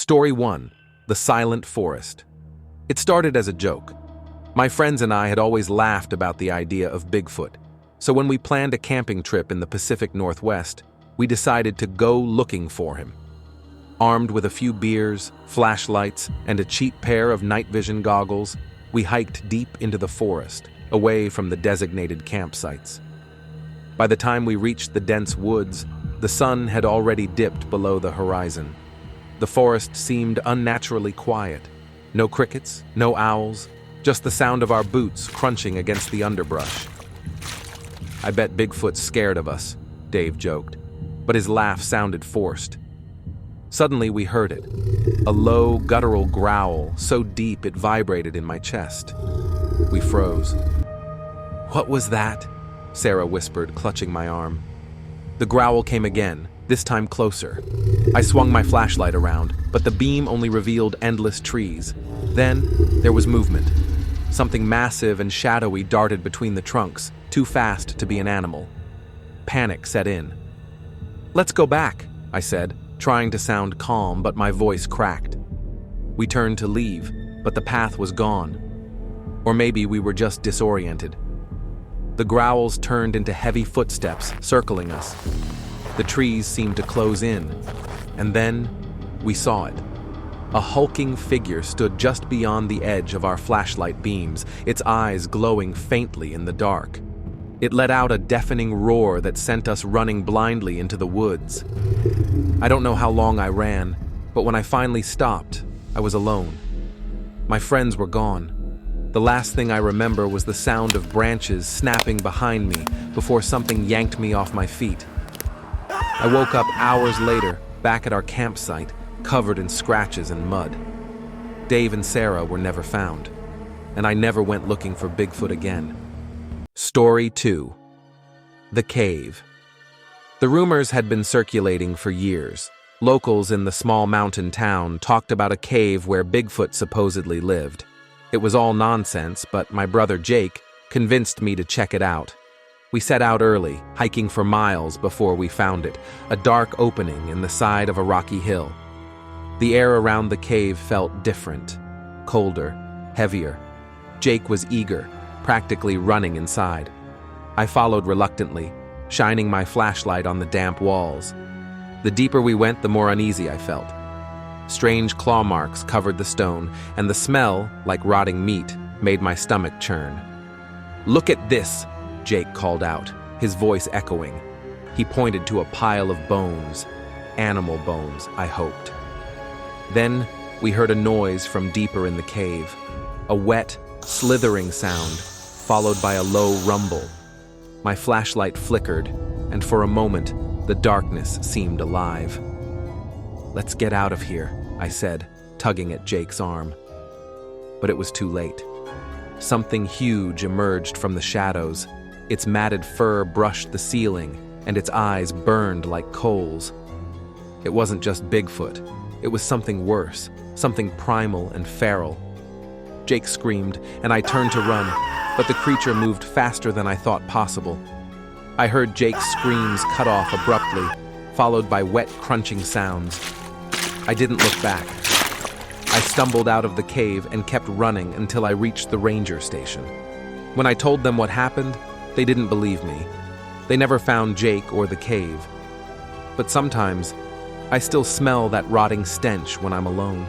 Story 1. The Silent Forest. It started as a joke. My friends and I had always laughed about the idea of Bigfoot, so when we planned a camping trip in the Pacific Northwest, we decided to go looking for him. Armed with a few beers, flashlights, and a cheap pair of night vision goggles, we hiked deep into the forest, away from the designated campsites. By the time we reached the dense woods, the sun had already dipped below the horizon. The forest seemed unnaturally quiet. No crickets, no owls, just the sound of our boots crunching against the underbrush. "I bet Bigfoot's scared of us," Dave joked, but his laugh sounded forced. Suddenly we heard it, a low, guttural growl so deep it vibrated in my chest. We froze. "What was that?" Sarah whispered, clutching my arm. The growl came again, this time closer. I swung my flashlight around, but the beam only revealed endless trees. Then, there was movement. Something massive and shadowy darted between the trunks, too fast to be an animal. Panic set in. "Let's go back," I said, trying to sound calm, but my voice cracked. We turned to leave, but the path was gone. Or maybe we were just disoriented. The growls turned into heavy footsteps, circling us. The trees seemed to close in, and then we saw it. A hulking figure stood just beyond the edge of our flashlight beams, its eyes glowing faintly in the dark. It let out a deafening roar that sent us running blindly into the woods. I don't know how long I ran, but when I finally stopped, I was alone. My friends were gone. The last thing I remember was the sound of branches snapping behind me before something yanked me off my feet. I woke up hours later, back at our campsite, covered in scratches and mud. Dave and Sarah were never found, and I never went looking for Bigfoot again. Story 2. The Cave. The rumors had been circulating for years. Locals in the small mountain town talked about a cave where Bigfoot supposedly lived. It was all nonsense, but my brother Jake convinced me to check it out. We set out early, hiking for miles before we found it, a dark opening in the side of a rocky hill. The air around the cave felt different, colder, heavier. Jake was eager, practically running inside. I followed reluctantly, shining my flashlight on the damp walls. The deeper we went, the more uneasy I felt. Strange claw marks covered the stone, and the smell, like rotting meat, made my stomach churn. "Look at this!" Jake called out, his voice echoing. He pointed to a pile of bones. Animal bones, I hoped. Then we heard a noise from deeper in the cave. A wet, slithering sound, followed by a low rumble. My flashlight flickered, and for a moment, the darkness seemed alive. "Let's get out of here," I said, tugging at Jake's arm. But it was too late. Something huge emerged from the shadows. Its matted fur brushed the ceiling, and its eyes burned like coals. It wasn't just Bigfoot. It was something worse, something primal and feral. Jake screamed, and I turned to run, but the creature moved faster than I thought possible. I heard Jake's screams cut off abruptly, followed by wet, crunching sounds. I didn't look back. I stumbled out of the cave and kept running until I reached the ranger station. When I told them what happened, they didn't believe me. They never found Jake or the cave. But sometimes, I still smell that rotting stench when I'm alone.